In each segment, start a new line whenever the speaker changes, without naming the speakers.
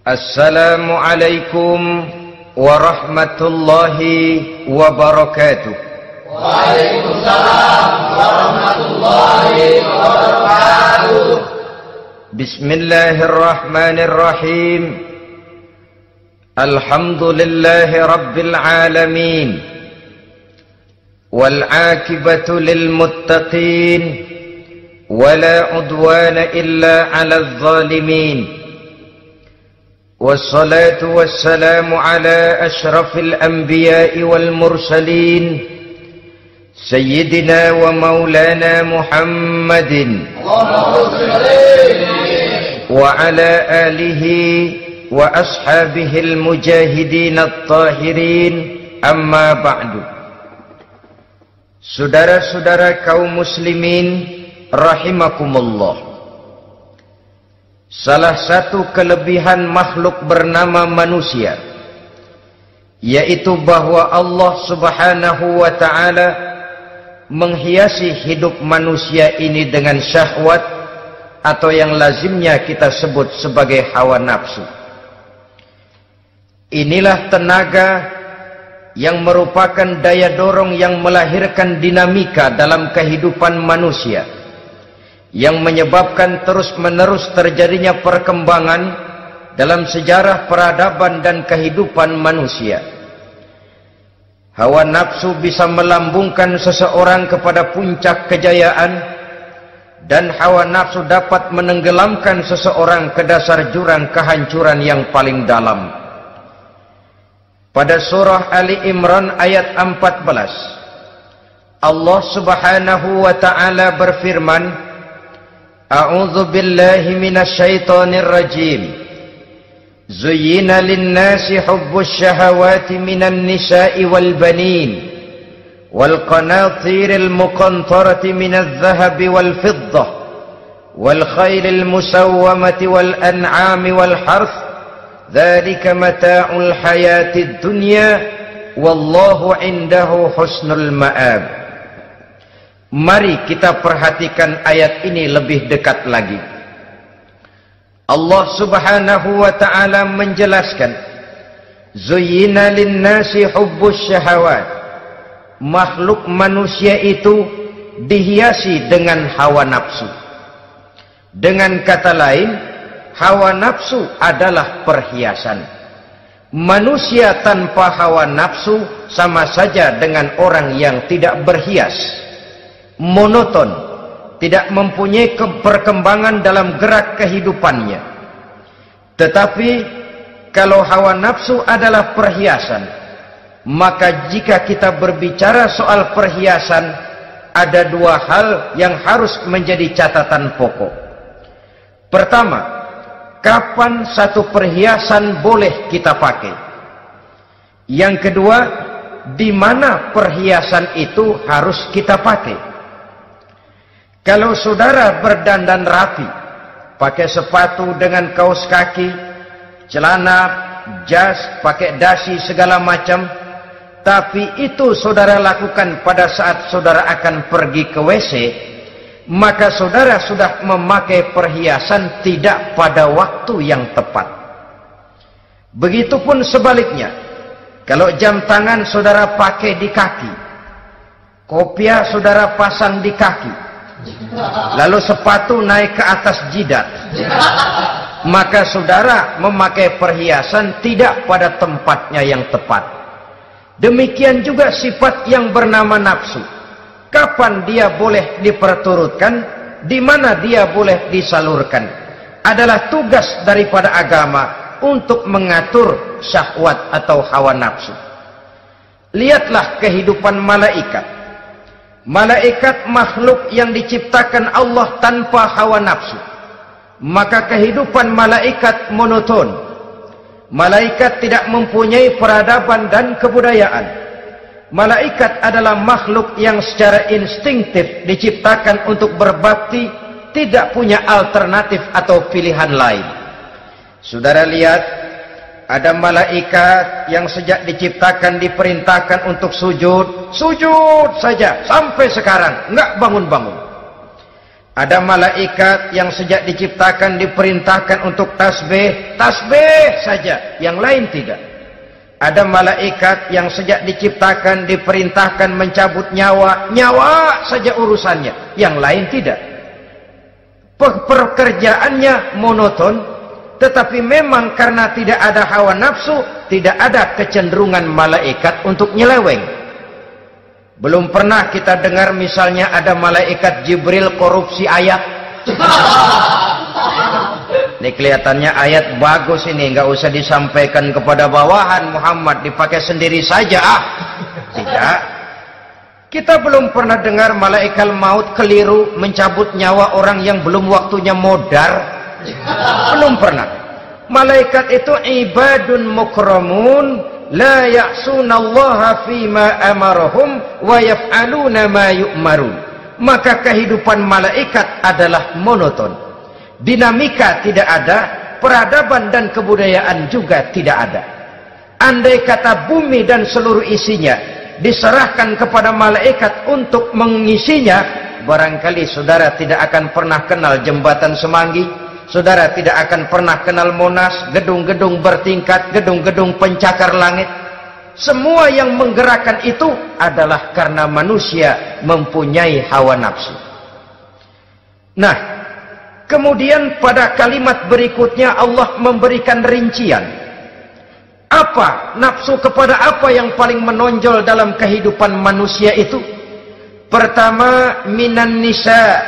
Assalamualaikum warahmatullahi wabarakatuh.
Waalaikumsalam warahmatullahi wabarakatuh.
Bismillahirrahmanirrahim. Alhamdulillahi rabbil alamin. Wal aqibatu lil muttaqin. Wala udwana illa 'alal zalimin. والصلاة والسلام على أشرف الأنبياء والمرسلين سيدنا ومولانا محمد وعلى آله وأصحابه المجاهدين الطاهرين أما بعد. Saudara-saudara kaum muslimin rahimakumullah. Salah satu kelebihan makhluk bernama manusia, yaitu bahwa Allah subhanahu wa ta'ala menghiasi hidup manusia ini dengan syahwat, atau yang lazimnya kita sebut sebagai hawa nafsu. Inilah tenaga yang merupakan daya dorong yang melahirkan dinamika dalam kehidupan manusia, yang menyebabkan terus-menerus terjadinya perkembangan dalam sejarah peradaban dan kehidupan manusia. Hawa nafsu bisa melambungkan seseorang kepada puncak kejayaan, dan hawa nafsu dapat menenggelamkan seseorang ke dasar jurang kehancuran yang paling dalam. Pada surah Ali Imran ayat 14, Allah subhanahu wa ta'ala berfirman, A'udzu billahi minasy syaithanir rajim. Zuyyina lin-nasi hubbus syahawati minan nisa'i wal banin wal qanatiril muqantarati minadh dhahabi wal fiddah wal khaylil musawwamati wal an'ami wal harth. Dzalika mata'ul hayatid dunya wallahu 'indahu husnul ma'ab. Mari kita perhatikan ayat ini lebih dekat lagi. Allah subhanahu wa ta'ala menjelaskan, Zuyyina linnasi hubbus syahawat. Makhluk manusia itu dihiasi dengan hawa nafsu. Dengan kata lain, hawa nafsu adalah perhiasan. Manusia tanpa hawa nafsu sama saja dengan orang yang tidak berhias, monoton, tidak mempunyai perkembangan dalam gerak kehidupannya. Tetapi kalau hawa nafsu adalah perhiasan, maka jika kita berbicara soal perhiasan, ada dua hal yang harus menjadi catatan pokok. Pertama, kapan satu perhiasan boleh kita pakai? Yang kedua, di mana perhiasan itu harus kita pakai? Kalau saudara berdandan rapi, pakai sepatu dengan kaos kaki, celana, jas, pakai dasi segala macam, tapi itu saudara lakukan pada saat saudara akan pergi ke WC, maka saudara sudah memakai perhiasan tidak pada waktu yang tepat. Begitupun sebaliknya, kalau jam tangan saudara pakai di kaki, kopiah saudara pasang di kaki, lalu sepatu naik ke atas jidat, maka saudara memakai perhiasan tidak pada tempatnya yang tepat. Demikian juga sifat yang bernama nafsu. Kapan dia boleh diperturutkan, di mana dia boleh disalurkan, adalah tugas daripada agama untuk mengatur syahwat atau hawa nafsu. Lihatlah kehidupan malaikat. Malaikat makhluk yang diciptakan Allah tanpa hawa nafsu. Maka kehidupan malaikat monoton. Malaikat tidak mempunyai peradaban dan kebudayaan. Malaikat adalah makhluk yang secara instinktif diciptakan untuk berbakti, tidak punya alternatif atau pilihan lain. Saudara lihat, ada malaikat yang sejak diciptakan diperintahkan untuk sujud, sujud saja sampai sekarang, enggak bangun-bangun. Ada malaikat yang sejak diciptakan diperintahkan untuk tasbih, tasbih saja, yang lain tidak. Ada malaikat yang sejak diciptakan diperintahkan mencabut nyawa, nyawa saja urusannya, yang lain tidak. Pekerjaannya monoton, tetapi memang karena tidak ada hawa nafsu, tidak ada kecenderungan malaikat untuk nyeleweng. Belum pernah kita dengar misalnya ada malaikat Jibril korupsi ayat. Ini kelihatannya ayat bagus ini, nggak usah disampaikan kepada bawahan Muhammad, dipakai sendiri saja. Tidak. Kita belum pernah dengar malaikat maut keliru mencabut nyawa orang yang belum waktunya modar. Belum pernah. Malaikat itu ibadun mukramun, la ya'sunallaha fima amarahum wa yaf'aluna ma yu'marun. Maka kehidupan malaikat adalah monoton. Dinamika tidak ada, peradaban dan kebudayaan juga tidak ada. Andai kata bumi dan seluruh isinya diserahkan kepada malaikat untuk mengisinya, barangkali saudara tidak akan pernah kenal jembatan Semanggi, saudara tidak akan pernah kenal Monas, gedung-gedung bertingkat, gedung-gedung pencakar langit. Semua yang menggerakkan itu adalah karena manusia mempunyai hawa nafsu. Nah, kemudian pada kalimat berikutnya Allah memberikan rincian. Apa nafsu kepada apa yang paling menonjol dalam kehidupan manusia itu? Pertama, minan nisa,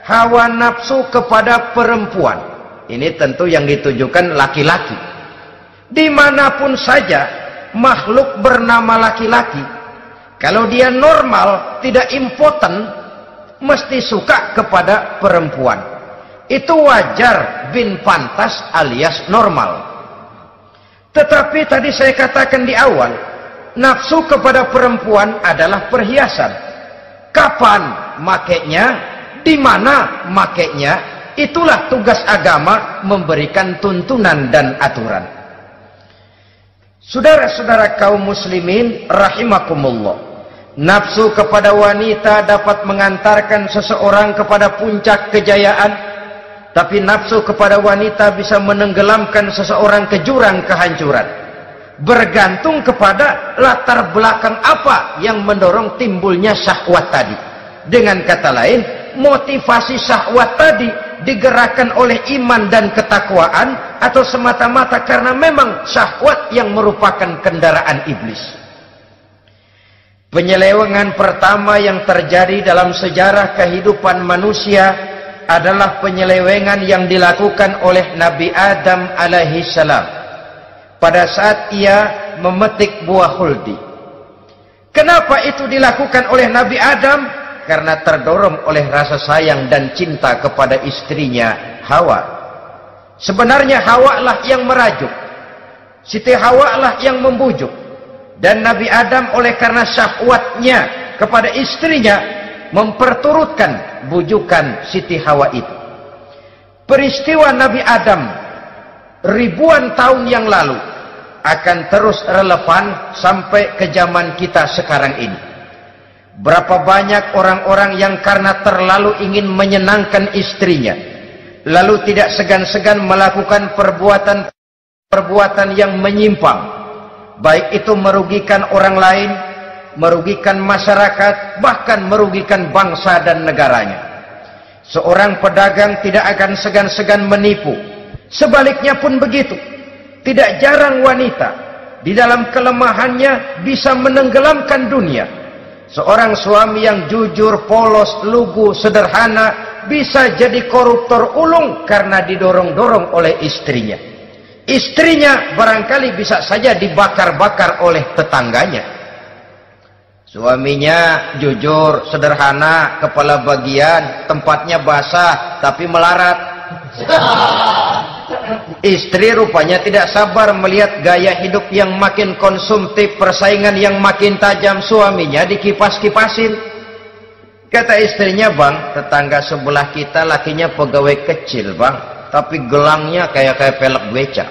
hawa nafsu kepada perempuan. Ini tentu yang ditujukan laki-laki. Dimanapun saja makhluk bernama laki-laki, kalau dia normal, tidak impoten, mesti suka kepada perempuan. Itu wajar bin pantas alias normal. Tetapi tadi saya katakan di awal, nafsu kepada perempuan adalah perhiasan. Kapan makainya, di mana makainya, itulah tugas agama memberikan tuntunan dan aturan. Saudara-saudara kaum muslimin rahimakumullah, nafsu kepada wanita dapat mengantarkan seseorang kepada puncak kejayaan, tapi nafsu kepada wanita bisa menenggelamkan seseorang ke jurang kehancuran. Bergantung kepada latar belakang apa yang mendorong timbulnya syahwat tadi. Dengan kata lain, motivasi syahwat tadi digerakkan oleh iman dan ketakwaan, atau semata-mata karena memang syahwat yang merupakan kendaraan iblis. Penyelewengan pertama yang terjadi dalam sejarah kehidupan manusia adalah penyelewengan yang dilakukan oleh Nabi Adam alaihi salam pada saat ia memetik buah khuldi. Kenapa itu dilakukan oleh Nabi Adam? Karena terdorong oleh rasa sayang dan cinta kepada istrinya Hawa. Sebenarnya Hawa lah yang merajuk, Siti Hawa lah yang membujuk, dan Nabi Adam oleh karena syahwatnya kepada istrinya memperturutkan bujukan Siti Hawa itu. Peristiwa Nabi Adam ribuan tahun yang lalu akan terus relevan sampai ke zaman kita sekarang ini. Berapa banyak orang-orang yang karena terlalu ingin menyenangkan istrinya, lalu tidak segan-segan melakukan perbuatan yang menyimpang, baik itu merugikan orang lain, merugikan masyarakat, bahkan merugikan bangsa dan negaranya. Seorang pedagang tidak akan segan-segan menipu. Sebaliknya pun begitu. Tidak jarang wanita di dalam kelemahannya bisa menenggelamkan dunia. Seorang suami yang jujur, polos, lugu, sederhana bisa jadi koruptor ulung karena didorong-dorong oleh istrinya. Istrinya barangkali bisa saja dibakar-bakar oleh tetangganya. Suaminya jujur, sederhana, kepala bagian, tempatnya basah, tapi melarat. Istri rupanya tidak sabar melihat gaya hidup yang makin konsumtif, persaingan yang makin tajam. Suaminya dikipas-kipasin. Kata istrinya, "Bang, tetangga sebelah kita lakinya pegawai kecil, Bang, tapi gelangnya kayak pelek beca.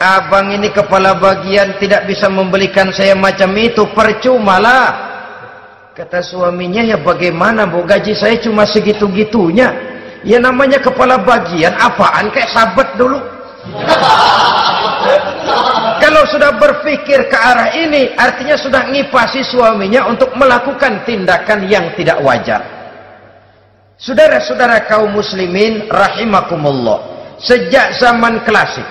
Abang ini kepala bagian tidak bisa membelikan saya macam itu, percuma lah. Kata suaminya, ya bagaimana bu, gaji saya cuma segitu-gitunya. Ya namanya kepala bagian, apaan kayak sabet dulu. Kalau sudah berpikir ke arah ini, artinya sudah ngipasi suaminya untuk melakukan tindakan yang tidak wajar. Saudara-saudara kaum muslimin rahimakumullah, sejak zaman klasik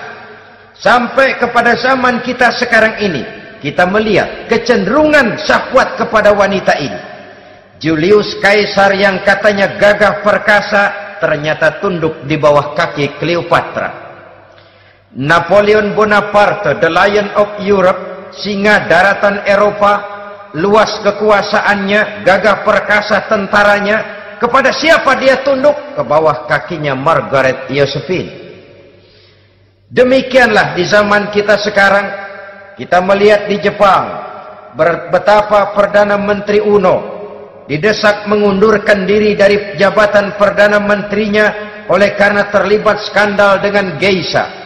sampai kepada zaman kita sekarang ini, kita melihat kecenderungan syahwat kepada wanita ini. Julius Caesar yang katanya gagah perkasa, ternyata tunduk di bawah kaki Cleopatra. Napoleon Bonaparte, the Lion of Europe, singa daratan Eropa, luas kekuasaannya, gagah perkasa tentaranya, kepada siapa dia tunduk? Ke bawah kakinya Margaret Josephine. Demikianlah di zaman kita sekarang, kita melihat di Jepang, betapa Perdana Menteri Uno didesak mengundurkan diri dari jabatan Perdana Menterinya oleh karena terlibat skandal dengan geisha.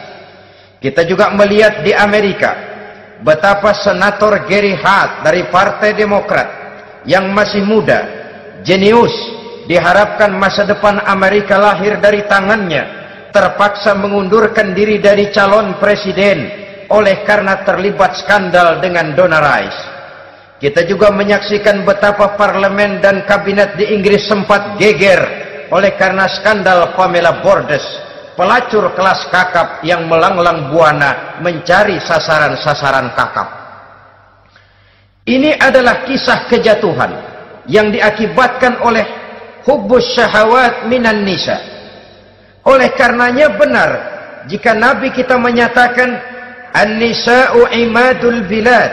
Kita juga melihat di Amerika, betapa Senator Gary Hart dari Partai Demokrat yang masih muda, jenius, diharapkan masa depan Amerika lahir dari tangannya, terpaksa mengundurkan diri dari calon presiden oleh karena terlibat skandal dengan Donna Rice. Kita juga menyaksikan betapa parlemen dan kabinet di Inggris sempat geger oleh karena skandal Pamela Bordes, pelacur kelas kakap yang melanglang buana mencari sasaran-sasaran kakap. Ini adalah kisah kejatuhan yang diakibatkan oleh hubbus syahawat minan nisa. Oleh karenanya benar jika Nabi kita menyatakan an-nisa'u imadul bilad,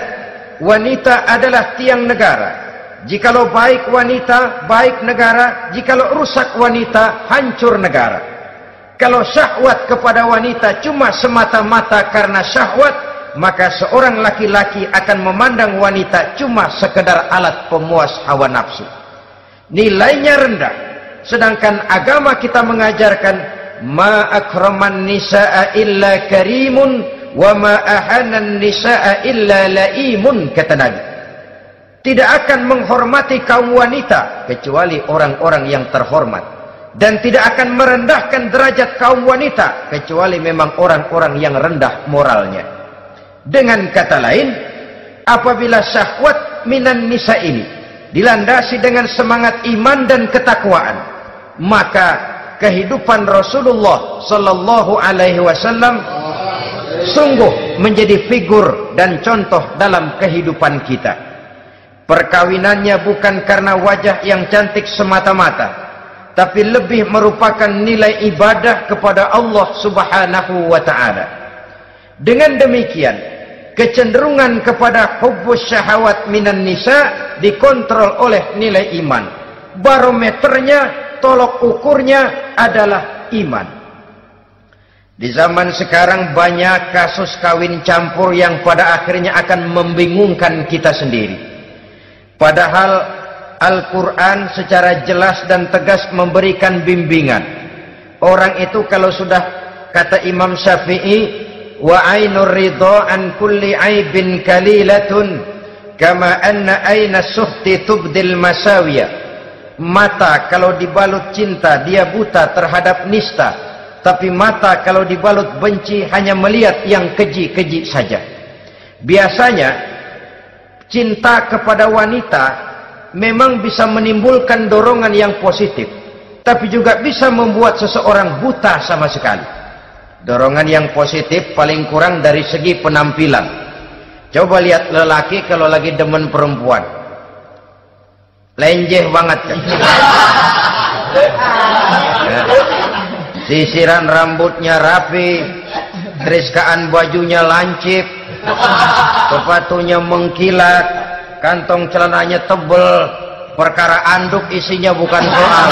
wanita adalah tiang negara. Jikalau baik wanita, baik negara. Jikalau rusak wanita, hancur negara. Kalau syahwat kepada wanita cuma semata-mata karena syahwat, maka seorang laki-laki akan memandang wanita cuma sekedar alat pemuas hawa nafsu. Nilainya rendah. Sedangkan agama kita mengajarkan ma akraman nisaa illa karimun wa ma ahanan nisaa illa laimun, kata Nabi. Tidak akan menghormati kaum wanita kecuali orang-orang yang terhormat, dan tidak akan merendahkan derajat kaum wanita kecuali memang orang-orang yang rendah moralnya. Dengan kata lain, apabila syahwat minan nisa ini dilandasi dengan semangat iman dan ketakwaan, maka kehidupan Rasulullah sallallahu alaihi wasallam sungguh menjadi figur dan contoh dalam kehidupan kita. Perkawinannya bukan karena wajah yang cantik semata-mata, tapi lebih merupakan nilai ibadah kepada Allah Subhanahu wa ta'ala. Dengan demikian, kecenderungan kepada hubbus syahawat minan nisa dikontrol oleh nilai iman. Barometernya, tolok ukurnya adalah iman. Di zaman sekarang banyak kasus kawin campur yang pada akhirnya akan membingungkan kita sendiri. Padahal Al-Quran secara jelas dan tegas memberikan bimbingan. Orang itu kalau sudah, kata Imam Syafi'i, wa ainur ridha an kulli aibin kalilatun kama anna aina suhti tubdil masawiya. Mata kalau dibalut cinta dia buta terhadap nista, tapi mata kalau dibalut benci hanya melihat yang keji-keji saja. Biasanya cinta kepada wanita memang bisa menimbulkan dorongan yang positif, tapi juga bisa membuat seseorang buta sama sekali. Dorongan yang positif paling kurang dari segi penampilan. Coba lihat lelaki kalau lagi demen perempuan, lenjeh banget kan? Sisiran rambutnya rapi, teriskaan bajunya lancip, sepatunya mengkilat, kantong celananya tebel, perkara anduk isinya bukan soal.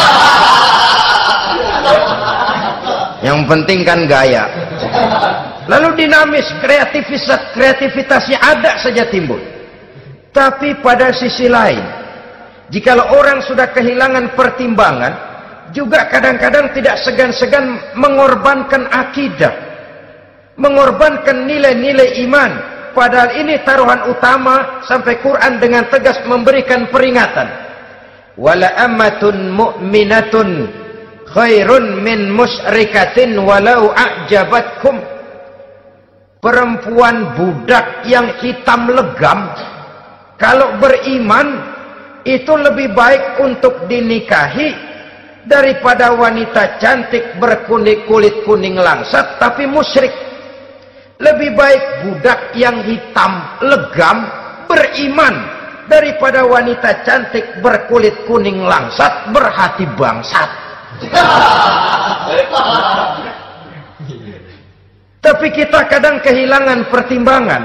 Yang penting kan gaya. Lalu dinamis, kreativitasnya ada saja timbul. Tapi pada sisi lain, jikalau orang sudah kehilangan pertimbangan, juga kadang-kadang tidak segan-segan mengorbankan akidah, mengorbankan nilai-nilai iman, padahal ini taruhan utama, sampai Quran dengan tegas memberikan peringatan. Wala ammatun mu'minatun khairun min musyrikatin walau a'jabatkum. Perempuan budak yang hitam legam, kalau beriman itu lebih baik untuk dinikahi daripada wanita cantik berkulit kuning langsat tapi musyrik. Lebih baik budak yang hitam legam beriman daripada wanita cantik berkulit kuning langsat berhati bangsat. Tapi kita kadang kehilangan pertimbangan.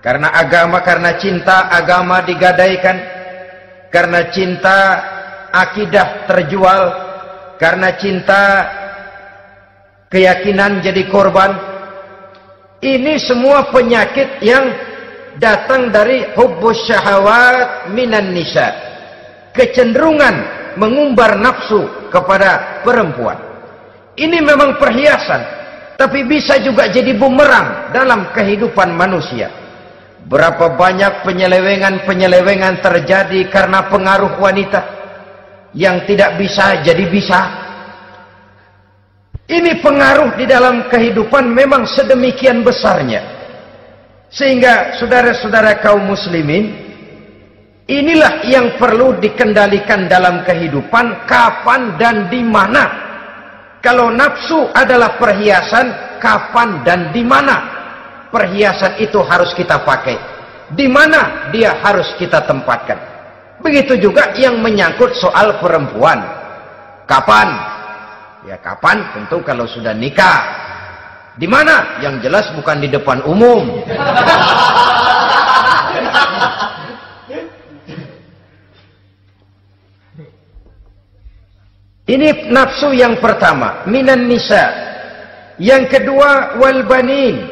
Karena agama, karena cinta agama digadaikan. Karena cinta akidah terjual. Karena cinta keyakinan jadi korban. Ini semua penyakit yang datang dari hubbus syahawat minan nisa. Kecenderungan mengumbar nafsu kepada perempuan. Ini memang perhiasan. Tapi bisa juga jadi bumerang dalam kehidupan manusia. Berapa banyak penyelewengan terjadi karena pengaruh wanita. Yang tidak bisa jadi bisa. Ini pengaruh di dalam kehidupan memang sedemikian besarnya. Sehingga saudara-saudara kaum muslimin, inilah yang perlu dikendalikan dalam kehidupan, kapan dan di mana. Kalau nafsu adalah perhiasan, kapan dan di mana perhiasan itu harus kita pakai? Di mana dia harus kita tempatkan? Begitu juga yang menyangkut soal perempuan. Kapan? Ya kapan? Tentu kalau sudah nikah. Di mana? Yang jelas bukan di depan umum. Ini nafsu yang pertama, minan nisa. Yang kedua, wal banin.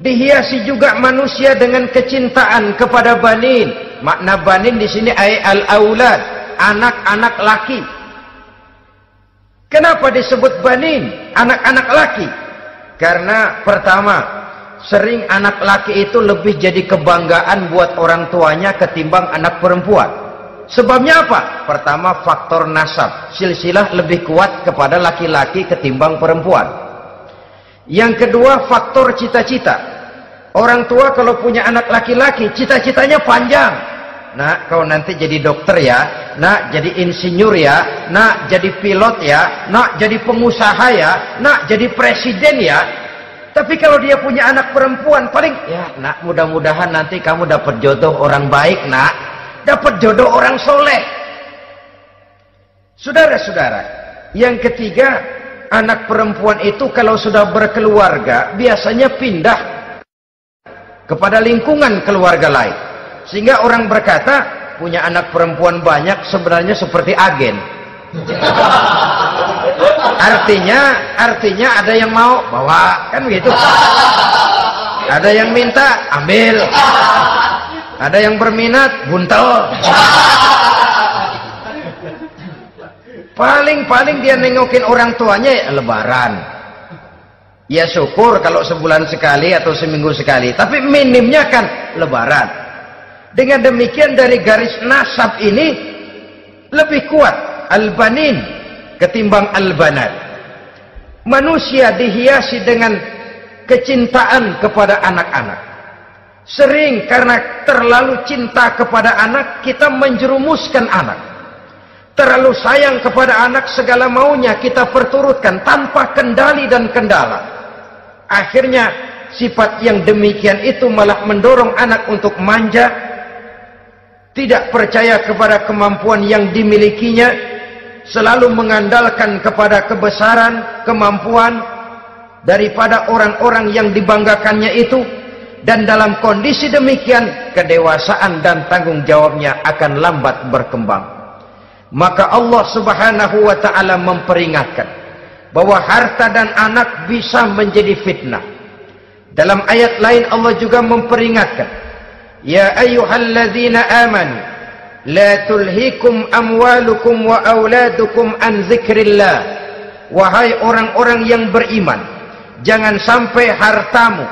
Dihiasi juga manusia dengan kecintaan kepada banin. Makna banin di sini al aulad, anak-anak laki. Kenapa disebut banin, anak-anak laki? Karena pertama, sering anak laki itu lebih jadi kebanggaan buat orang tuanya ketimbang anak perempuan. Sebabnya apa? Pertama, faktor nasab. Silsilah lebih kuat kepada laki-laki ketimbang perempuan. Yang kedua, faktor cita-cita. Orang tua kalau punya anak laki-laki, cita-citanya panjang. Nak, kau nanti jadi dokter ya. Nak, jadi insinyur ya. Nak, jadi pilot ya. Nak, jadi pengusaha ya. Nak, jadi presiden ya. Tapi kalau dia punya anak perempuan, paling, ya nak, mudah-mudahan nanti kamu dapat jodoh orang baik, nak. Dapat jodoh orang soleh. Saudara-saudara, yang ketiga, anak perempuan itu kalau sudah berkeluarga biasanya pindah kepada lingkungan keluarga lain. Sehingga orang berkata, punya anak perempuan banyak sebenarnya seperti agen. Artinya ada yang mau bawa, kan begitu. Ada yang minta, ambil. Ada yang berminat, buntel. Paling dia nengokin orang tuanya ya lebaran. Ya syukur kalau sebulan sekali atau seminggu sekali. Tapi minimnya kan lebaran. Dengan demikian dari garis nasab ini lebih kuat al-banin ketimbang al-banat. Manusia dihiasi dengan kecintaan kepada anak-anak. Sering karena terlalu cinta kepada anak, kita menjerumuskan anak. Terlalu sayang kepada anak, segala maunya kita perturutkan tanpa kendali dan kendala. Akhirnya sifat yang demikian itu malah mendorong anak untuk manja, tidak percaya kepada kemampuan yang dimilikinya, selalu mengandalkan kepada kebesaran, kemampuan daripada orang-orang yang dibanggakannya itu. Dan dalam kondisi demikian, kedewasaan dan tanggung jawabnya akan lambat berkembang. Maka Allah Subhanahu wa ta'ala memperingatkan bahwa harta dan anak bisa menjadi fitnah. Dalam ayat lain Allah juga memperingatkan, ya ayyuhalladzina amanu la tulhikum amwalukum wa auladukum an dzikrillah. Wahai orang-orang yang beriman, jangan sampai hartamu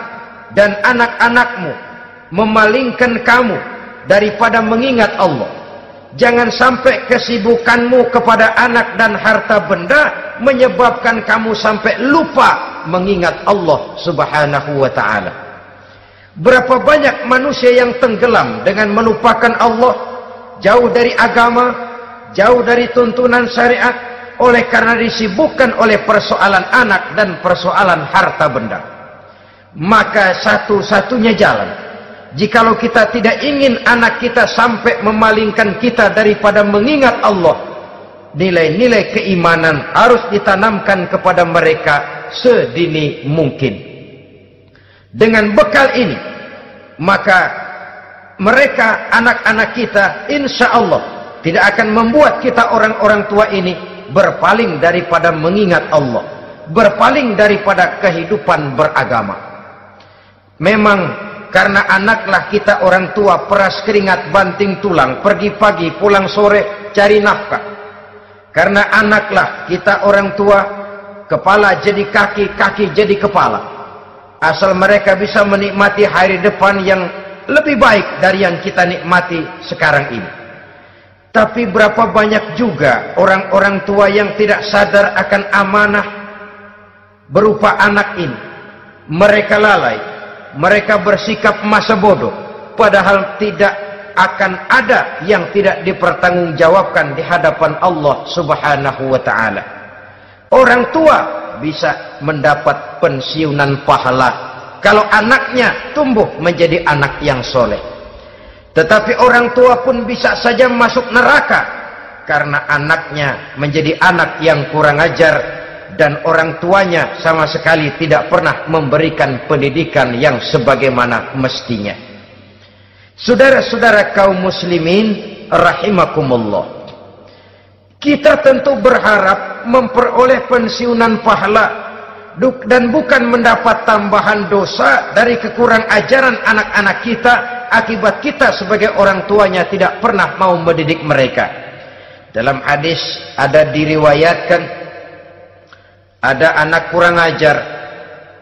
dan anak-anakmu memalingkan kamu daripada mengingat Allah. Jangan sampai kesibukanmu kepada anak dan harta benda menyebabkan kamu sampai lupa mengingat Allah Subhanahu wa ta'ala. Berapa banyak manusia yang tenggelam dengan melupakan Allah, jauh dari agama, jauh dari tuntunan syariat, oleh karena disibukkan oleh persoalan anak dan persoalan harta benda. Maka satu-satunya jalan, jikalau kita tidak ingin anak kita sampai memalingkan kita daripada mengingat Allah, nilai-nilai keimanan harus ditanamkan kepada mereka sedini mungkin. Dengan bekal ini, maka mereka, anak-anak kita, insya Allah tidak akan membuat kita orang-orang tua ini berpaling daripada mengingat Allah, berpaling daripada kehidupan beragama. Memang karena anaklah kita orang tua peras keringat banting tulang, pergi pagi pulang sore cari nafkah. Karena anaklah kita orang tua, kepala jadi kaki, kaki jadi kepala. Asal mereka bisa menikmati hari depan yang lebih baik dari yang kita nikmati sekarang ini. Tapi berapa banyak juga orang-orang tua yang tidak sadar akan amanah berupa anak ini. Mereka lalai, mereka bersikap masa bodoh, padahal tidak akan ada yang tidak dipertanggungjawabkan di hadapan Allah Subhanahu wa ta'ala. Orang tua bisa mendapat pensiunan pahala kalau anaknya tumbuh menjadi anak yang soleh. Tetapi orang tua pun bisa saja masuk neraka karena anaknya menjadi anak yang kurang ajar dan orang tuanya sama sekali tidak pernah memberikan pendidikan yang sebagaimana mestinya. Saudara-saudara kaum muslimin rahimakumullah, kita tentu berharap memperoleh pensiunan pahala dan bukan mendapat tambahan dosa dari kekurang ajaran anak-anak kita akibat kita sebagai orang tuanya tidak pernah mau mendidik mereka. Dalam hadis ada diriwayatkan, ada anak kurang ajar,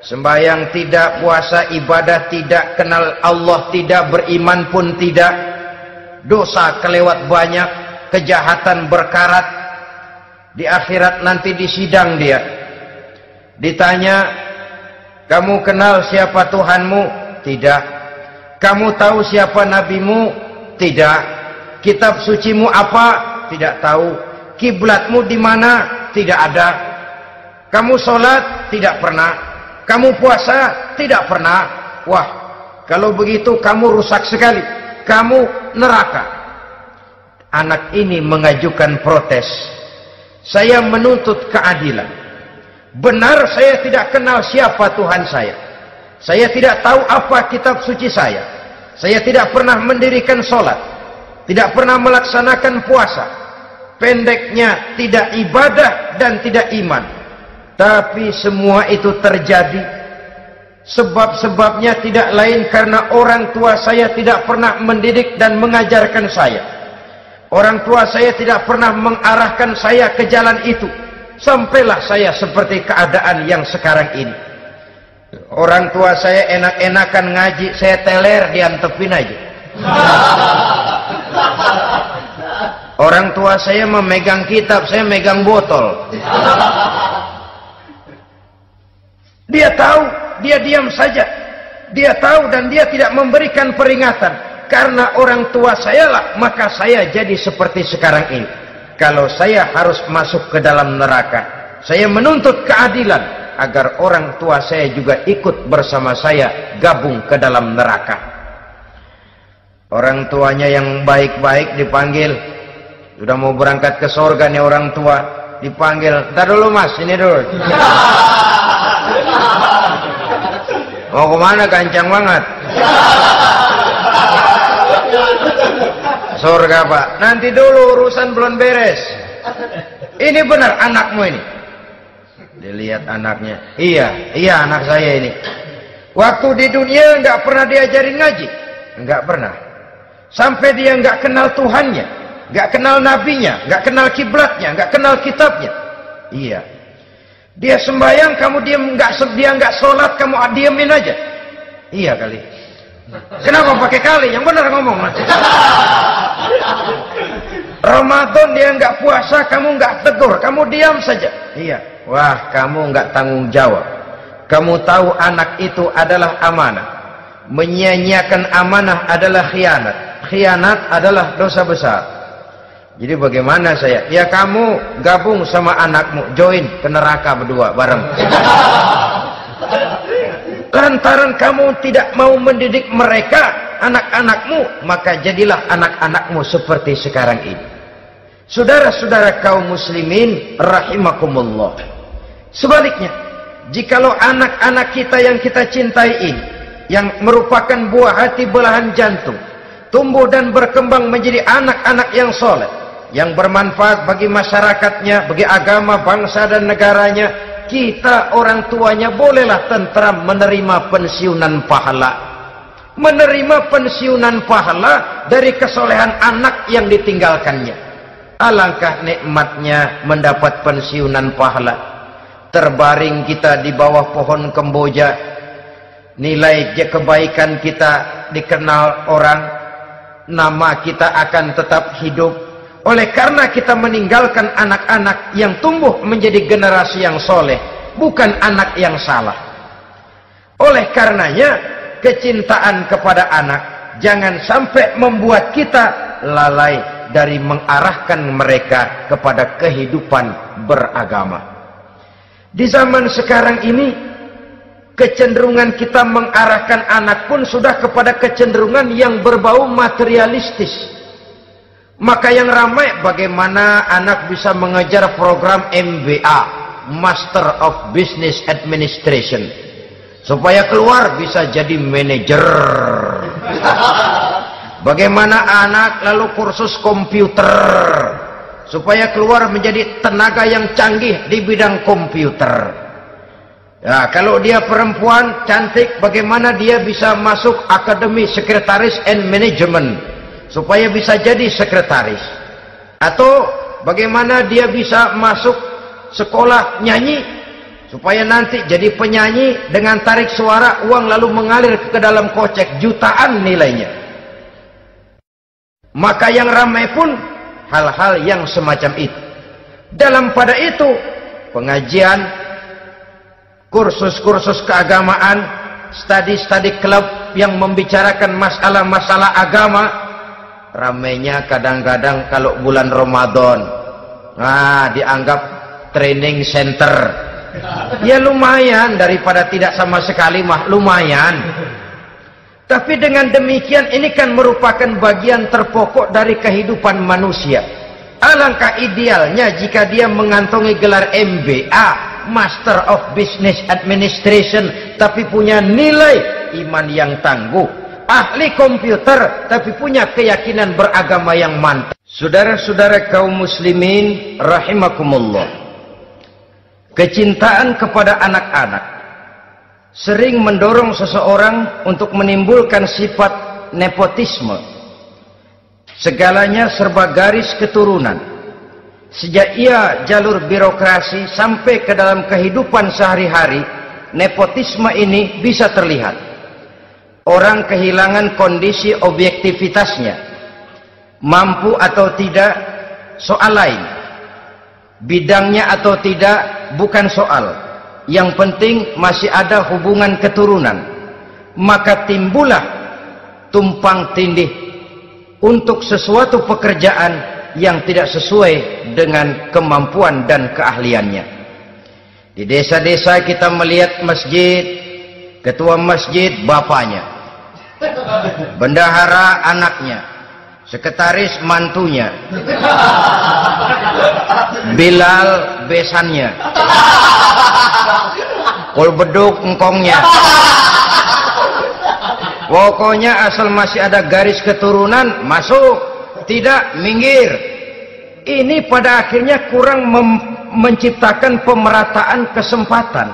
sembahyang tidak, puasa ibadah tidak, kenal Allah tidak, beriman pun tidak, dosa kelewat banyak, kejahatan berkarat. Di akhirat nanti disidang dia, ditanya, kamu kenal siapa Tuhanmu? Tidak. Kamu tahu siapa nabimu? Tidak. Kitab sucimu apa? Tidak tahu. Kiblatmu di mana? Tidak ada. Kamu sholat? Tidak pernah. Kamu puasa? Tidak pernah. Wah, kalau begitu kamu rusak sekali, kamu neraka. Anak ini mengajukan protes. Saya menuntut keadilan. Benar saya tidak kenal siapa Tuhan saya. Saya tidak tahu apa kitab suci saya. Saya tidak pernah mendirikan sholat, tidak pernah melaksanakan puasa. Pendeknya tidak ibadah dan tidak iman. Tapi semua itu terjadi sebab-sebabnya tidak lain karena orang tua saya tidak pernah mendidik dan mengajarkan saya. Orang tua saya tidak pernah mengarahkan saya ke jalan itu. Sampailah saya seperti keadaan yang sekarang ini. Orang tua saya enak-enakan ngaji, saya teler diantepin aja. Orang tua saya memegang kitab, saya megang botol. Dia tahu, dia diam saja. Dia tahu dan dia tidak memberikan peringatan. Karena orang tua saya lah, maka saya jadi seperti sekarang ini. Kalau saya harus masuk ke dalam neraka, saya menuntut keadilan agar orang tua saya juga ikut bersama saya gabung ke dalam neraka. Orang tuanya yang baik-baik dipanggil, sudah mau berangkat ke surga nih orang tua, dipanggil, "Ntar dulu mas, ini dulu." Mau kemana, gancang banget? Surga pak, nanti dulu urusan belum beres. Ini benar anakmu ini? Dilihat anaknya, iya anak saya ini. Waktu di dunia nggak pernah diajarin ngaji, nggak pernah. Sampai dia nggak kenal Tuhannya, nggak kenal nabinya, nggak kenal kiblatnya, nggak kenal kitabnya. Iya. Dia sembahyang, kamu diam, dia nggak sholat, kamu diemin aja. Iya kali. Kenapa pakai kali? Yang benar ngomong. Ramadan dia nggak puasa, kamu nggak tegur, kamu diam saja. Iya. Wah, kamu nggak tanggung jawab. Kamu tahu anak itu adalah amanah. Menyia-nyiakan amanah adalah khianat. Khianat adalah dosa besar. Jadi bagaimana saya? Ya kamu gabung sama anakmu, join ke neraka berdua bareng. Lantaran kamu tidak mau mendidik mereka, anak-anakmu, maka jadilah anak-anakmu seperti sekarang ini. Saudara-saudara kaum muslimin rahimakumullah. Sebaliknya, jikalau anak-anak kita yang kita cintai ini, yang merupakan buah hati belahan jantung, tumbuh dan berkembang menjadi anak-anak yang soleh, yang bermanfaat bagi masyarakatnya, bagi agama, bangsa dan negaranya, kita orang tuanya bolehlah tentram menerima pensiunan pahala. Menerima pensiunan pahala dari kesolehan anak yang ditinggalkannya. Alangkah nikmatnya mendapat pensiunan pahala. Terbaring kita di bawah pohon kemboja, nilai kebaikan kita dikenal orang, nama kita akan tetap hidup. Oleh karena kita meninggalkan anak-anak yang tumbuh menjadi generasi yang soleh, bukan anak yang salah. Oleh karenanya, kecintaan kepada anak jangan sampai membuat kita lalai dari mengarahkan mereka kepada kehidupan beragama. Di zaman sekarang ini, kecenderungan kita mengarahkan anak pun sudah kepada kecenderungan yang berbau materialistis. Maka yang ramai bagaimana anak bisa mengejar program MBA, Master of Business Administration, supaya keluar bisa jadi manajer. Bagaimana anak lalu kursus komputer, supaya keluar menjadi tenaga yang canggih di bidang komputer. Ya, kalau dia perempuan cantik, bagaimana dia bisa masuk Akademi Sekretaris and Management, supaya bisa jadi sekretaris. Atau bagaimana dia bisa masuk sekolah nyanyi, supaya nanti jadi penyanyi dengan tarik suara, uang lalu mengalir ke dalam kocek jutaan nilainya. Maka yang ramai pun hal-hal yang semacam itu. Dalam pada itu, pengajian, kursus-kursus keagamaan, studi-studi klub yang membicarakan masalah-masalah agama, ramainya kadang-kadang kalau bulan Ramadan, dianggap training center. Ya lumayan, daripada tidak sama sekali mah lumayan. Tapi dengan demikian ini kan merupakan bagian terpokok dari kehidupan manusia. Alangkah idealnya jika dia mengantongi gelar MBA, Master of Business Administration, tapi punya nilai iman yang tangguh, ahli komputer tapi punya keyakinan beragama yang mantap. Saudara-saudara kaum muslimin rahimakumullah, kecintaan kepada anak-anak sering mendorong seseorang untuk menimbulkan sifat nepotisme. Segalanya serba garis keturunan. Sejak ia jalur birokrasi sampai ke dalam kehidupan sehari-hari, nepotisme ini bisa terlihat. Orang kehilangan kondisi objektivitasnya. Mampu atau tidak soal lain, bidangnya atau tidak bukan soal. Yang penting masih ada hubungan keturunan. Maka timbullah tumpang tindih untuk sesuatu pekerjaan yang tidak sesuai dengan kemampuan dan keahliannya. Di desa-desa kita melihat masjid, ketua masjid bapaknya, bendahara anaknya, sekretaris mantunya, Bilal besannya, kul beduk engkongnya. Pokoknya asal masih ada garis keturunan, masuk, tidak minggir. Ini pada akhirnya kurang menciptakan pemerataan kesempatan.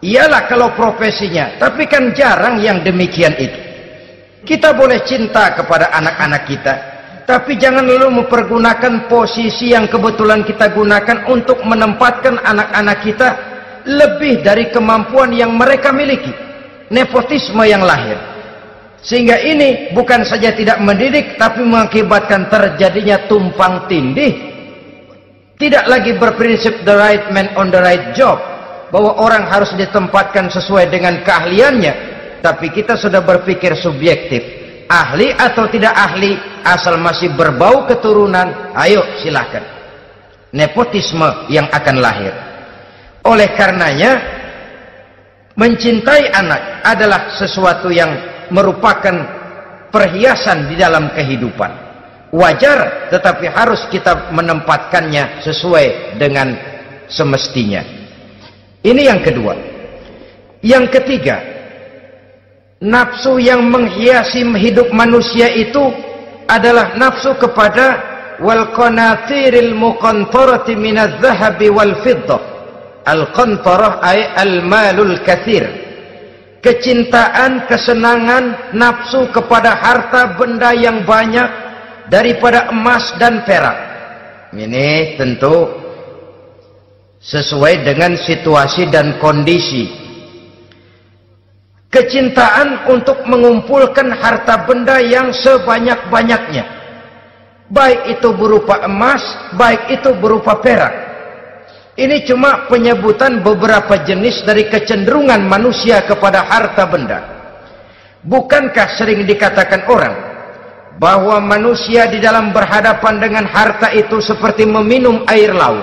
Iyalah kalau profesinya, tapi kan jarang yang demikian itu. Kita boleh cinta kepada anak-anak kita, tapi jangan lalu mempergunakan posisi yang kebetulan kita gunakan untuk menempatkan anak-anak kita lebih dari kemampuan yang mereka miliki. nepotisme yang lahir. Sehingga ini bukan saja tidak mendidik, tapi mengakibatkan terjadinya tumpang tindih. Tidak lagi berprinsip the right man on the right job, bahwa orang harus ditempatkan sesuai dengan keahliannya, tapi kita sudah berpikir subjektif, ahli atau tidak ahli, asal masih berbau keturunan, ayo silahkan. Nepotisme yang akan lahir. Oleh karenanya, mencintai anak adalah sesuatu yang merupakan perhiasan di dalam kehidupan. Wajar, tetapi harus kita menempatkannya sesuai dengan semestinya. Ini yang kedua. Yang ketiga, nafsu yang menghiasi hidup manusia itu adalah nafsu kepada wal qanatiril muqantarati minadz zahabi wal fiddah. Al qantarah ay al malul katsir. Kecintaan, kesenangan, nafsu kepada harta benda yang banyak daripada emas dan perak. Ini tentu sesuai dengan situasi dan kondisi. Kecintaan untuk mengumpulkan harta benda yang sebanyak-banyaknya, baik itu berupa emas, baik itu berupa perak. Ini cuma penyebutan beberapa jenis dari kecenderungan manusia kepada harta benda. Bukankah sering dikatakan orang bahwa manusia di dalam berhadapan dengan harta itu seperti meminum air laut.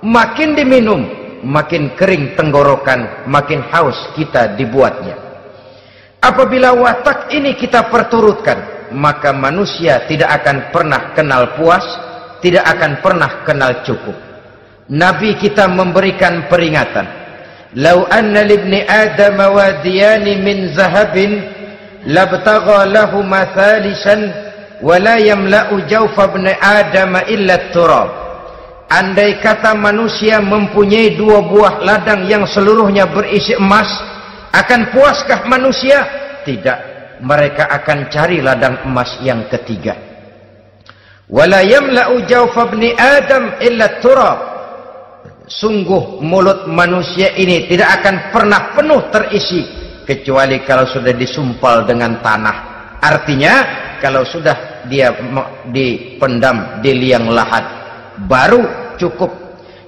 Makin diminum, makin kering tenggorokan, makin haus kita dibuatnya. Apabila watak ini kita perturutkan, maka manusia tidak akan pernah kenal puas, tidak akan pernah kenal cukup. Nabi kita memberikan peringatan, "Lau anna libni Adam wadiyani min zahabin labtagha lahu mathalisan wa la yamla'u jawfa ibni Adam illa turab." Andai kata manusia mempunyai dua buah ladang yang seluruhnya berisi emas, akan puaskah manusia? Tidak, mereka akan cari ladang emas yang ketiga. "Wa la yamla'u jawfa ibni Adam illa turab." Sungguh mulut manusia ini tidak akan pernah penuh terisi kecuali kalau sudah disumpal dengan tanah. Artinya kalau sudah dia dipendam di liang lahat baru cukup.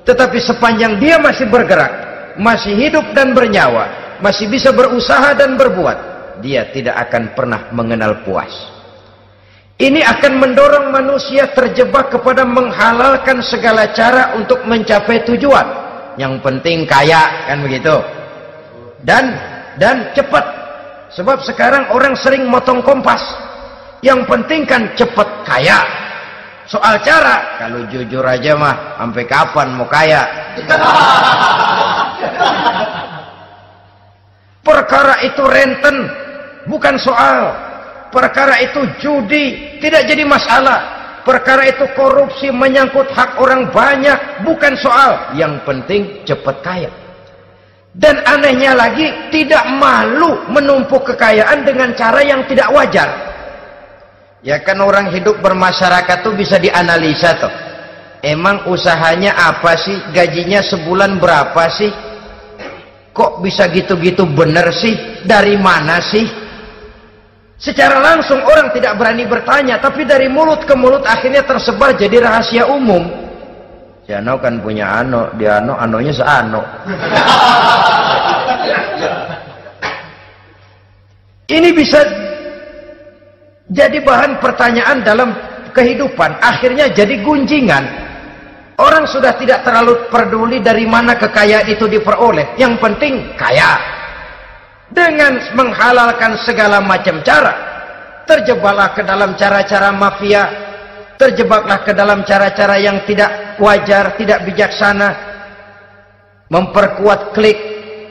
Tetapi sepanjang dia masih bergerak, masih hidup dan bernyawa, masih bisa berusaha dan berbuat, dia tidak akan pernah mengenal puas. Ini akan mendorong manusia terjebak kepada menghalalkan segala cara untuk mencapai tujuan. Yang penting kaya, kan begitu. Dan cepat. Sebab sekarang orang sering motong kompas. Yang penting kan cepat kaya. Soal cara, kalau jujur aja mah, sampai kapan mau kaya? Perkara itu renten, bukan soal. Perkara itu judi, tidak jadi masalah. Perkara itu korupsi, menyangkut hak orang banyak, bukan soal. Yang penting cepat kaya. Dan anehnya lagi, tidak malu menumpuk kekayaan dengan cara yang tidak wajar. Ya kan orang hidup bermasyarakat tuh bisa dianalisa tuh. Emang usahanya apa sih? Gajinya sebulan berapa sih? Kok bisa gitu-gitu bener sih? Dari mana sih? Secara langsung orang tidak berani bertanya, tapi dari mulut ke mulut akhirnya tersebar jadi rahasia umum. Si Ano kan punya ano, dia anonya seano. Ini bisa jadi bahan pertanyaan dalam kehidupan, akhirnya jadi gunjingan. Orang sudah tidak terlalu peduli dari mana kekayaan itu diperoleh, yang penting kaya. Dengan menghalalkan segala macam cara, terjebaklah ke dalam cara-cara mafia, terjebaklah ke dalam cara-cara yang tidak wajar, tidak bijaksana, memperkuat klik,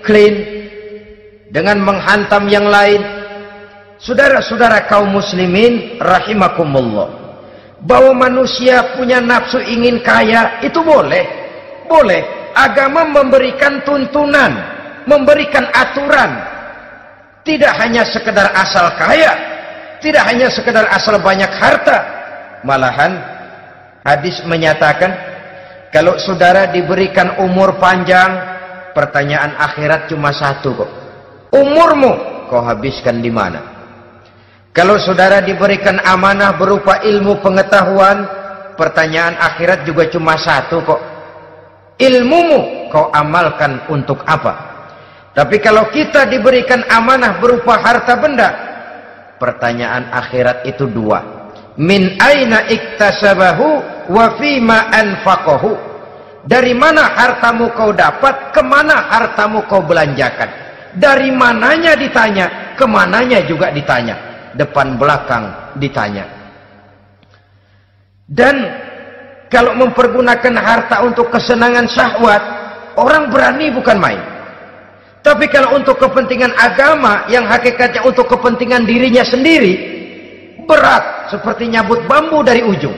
clean, dengan menghantam yang lain. Saudara-saudara kaum muslimin rahimakumullah, bahwa manusia punya nafsu ingin kaya itu boleh. Agama memberikan tuntunan, memberikan aturan. Tidak hanya sekedar asal kaya, tidak hanya sekedar asal banyak harta. Malahan hadis menyatakan, kalau saudara diberikan umur panjang, pertanyaan akhirat cuma satu kok. Umurmu kau habiskan di mana? Kalau saudara diberikan amanah berupa ilmu pengetahuan, pertanyaan akhirat juga cuma satu kok. Ilmumu kau amalkan untuk apa? Tapi kalau kita diberikan amanah berupa harta benda, pertanyaan akhirat itu dua. Min aina iktasabahu wa fima anfaqahu. Dari mana hartamu kau dapat, kemana hartamu kau belanjakan. Dari mananya ditanya, kemananya juga ditanya. Depan belakang ditanya. Dan kalau mempergunakan harta untuk kesenangan syahwat, orang berani bukan main. Tapi kalau untuk kepentingan agama, yang hakikatnya untuk kepentingan dirinya sendiri, berat seperti nyabut bambu dari ujung.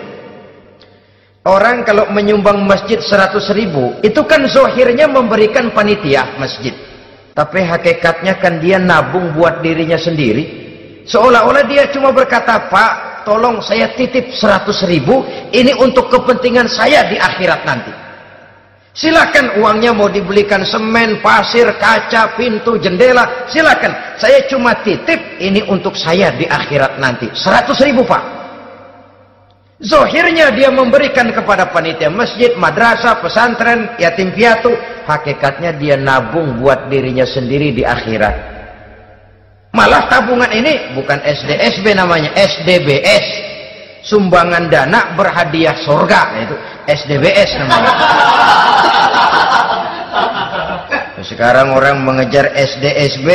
Orang kalau menyumbang masjid 100.000, itu kan zohirnya memberikan panitia masjid. Tapi hakikatnya kan dia nabung buat dirinya sendiri. Seolah-olah dia cuma berkata, Pak, tolong saya titip 100.000, ini untuk kepentingan saya di akhirat nanti. Silakan uangnya mau dibelikan semen, pasir, kaca, pintu, jendela, silakan. Saya cuma titip, ini untuk saya di akhirat nanti. 100.000 Pak. Zohirnya dia memberikan kepada panitia masjid, madrasah, pesantren, yatim piatu. Hakikatnya dia nabung buat dirinya sendiri di akhirat. Malah tabungan ini bukan SDSB namanya, SDBS. Sumbangan dana berhadiah surga. Itu SDBS namanya. Sekarang orang mengejar SDSB,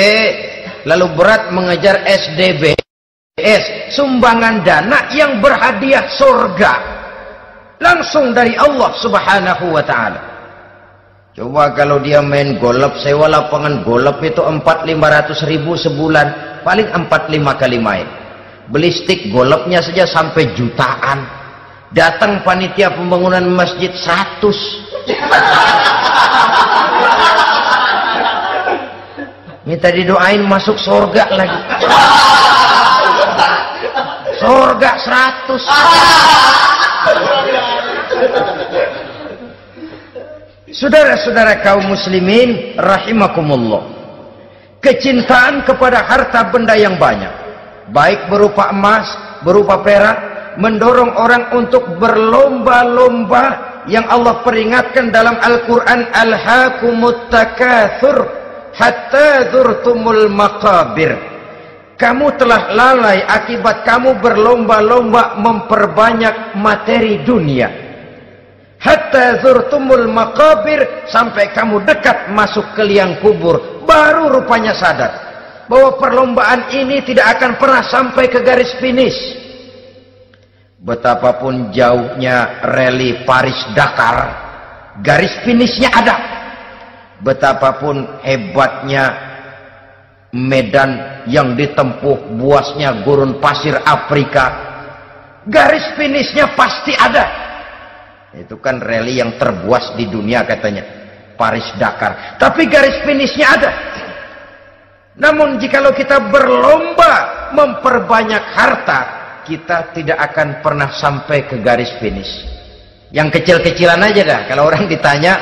lalu berat mengejar SDBS. Sumbangan dana yang berhadiah surga. Langsung dari Allah Subhanahu wa ta'ala. Coba kalau dia main golf, sewa lapangan golf itu 400-500 ribu sebulan, paling 4-5 kali main. Beli stick golfnya saja sampai jutaan. Datang panitia pembangunan masjid 100. Minta didoain masuk surga lagi. Surga 100. Saudara-saudara kaum muslimin rahimakumullah, kecintaan kepada harta benda yang banyak, baik berupa emas, berupa perak, mendorong orang untuk berlomba-lomba yang Allah peringatkan dalam Al-Quran, alhaakumut takatsur hatta zurtumul maqabir. Kamu telah lalai akibat kamu berlomba-lomba memperbanyak materi dunia. Hatta zurtumul maqabir, sampai kamu dekat masuk ke liang kubur, baru rupanya sadar bahwa perlombaan ini tidak akan pernah sampai ke garis finish. Betapapun jauhnya rally Paris-Dakar, garis finishnya ada. Betapapun hebatnya medan yang ditempuh, buasnya gurun pasir Afrika, garis finishnya pasti ada. Itu kan rally yang terbuas di dunia katanya, Paris-Dakar. Tapi garis finishnya ada. Namun jikalau kita berlomba memperbanyak harta, kita tidak akan pernah sampai ke garis finish. Yang kecil-kecilan aja dah. Kalau orang ditanya,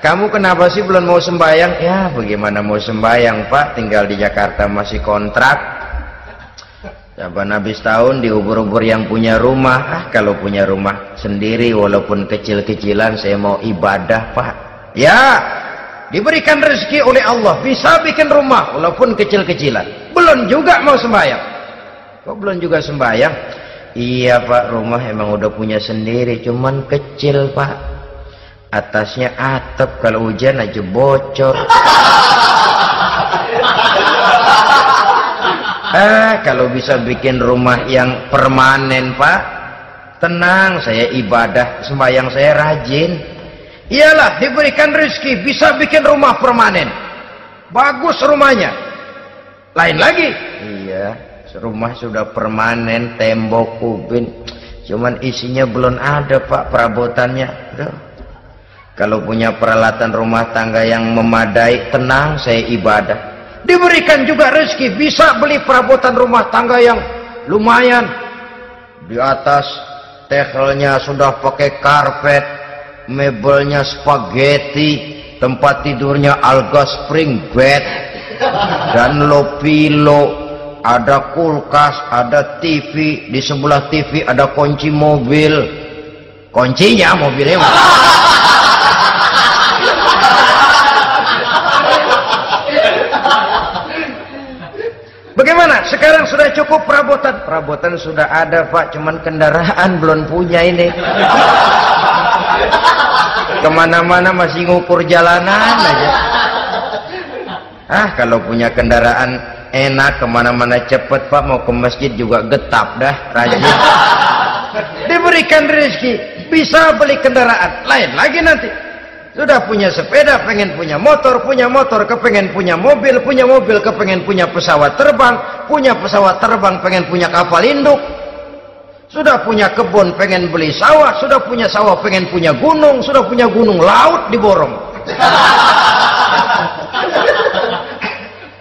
kamu kenapa sih belum mau sembahyang? Ya bagaimana mau sembahyang Pak, tinggal di Jakarta masih kontrak. Saban habis tahun diubur-ubur yang punya rumah. Kalau punya rumah sendiri walaupun kecil-kecilan, saya mau ibadah Pak. Ya, diberikan rezeki oleh Allah, bisa bikin rumah walaupun kecil-kecilan. Belum juga mau sembahyang. Kok belum juga sembahyang? Iya Pak, rumah emang udah punya sendiri, cuman kecil Pak. Atasnya atap, kalau hujan aja bocor. Kalau bisa bikin rumah yang permanen Pak, tenang, saya ibadah, sembahyang saya rajin. Iyalah, diberikan rezeki, bisa bikin rumah permanen, bagus rumahnya. Lain lagi, iya, rumah sudah permanen, tembok, kubin, cuman isinya belum ada Pak, perabotannya. Duh. Kalau punya peralatan rumah tangga yang memadai, tenang, saya ibadah. Diberikan juga rezeki, bisa beli perabotan rumah tangga yang lumayan. Di atas tehelnya sudah pakai karpet, mebelnya spaghetti, tempat tidurnya alga spring bed. dan Lopilo, ada kulkas, ada TV, di sebelah TV ada kunci mobil, kuncinya mobilnya. Bagaimana? Sekarang sudah cukup perabotan. Perabotan sudah ada, Pak, cuman kendaraan belum punya ini. Kemana-mana masih ngukur jalanan aja. Kalau punya kendaraan enak, kemana-mana cepet, Pak. Mau ke masjid juga getap dah, rajin. Diberikan rezeki, bisa beli kendaraan. Lain lagi nanti. Sudah punya sepeda, pengen punya motor, kepengen punya mobil, kepengen punya pesawat terbang, pengen punya kapal induk. Sudah punya kebun, pengen beli sawah, sudah punya sawah, pengen punya gunung, sudah punya gunung, laut diborong.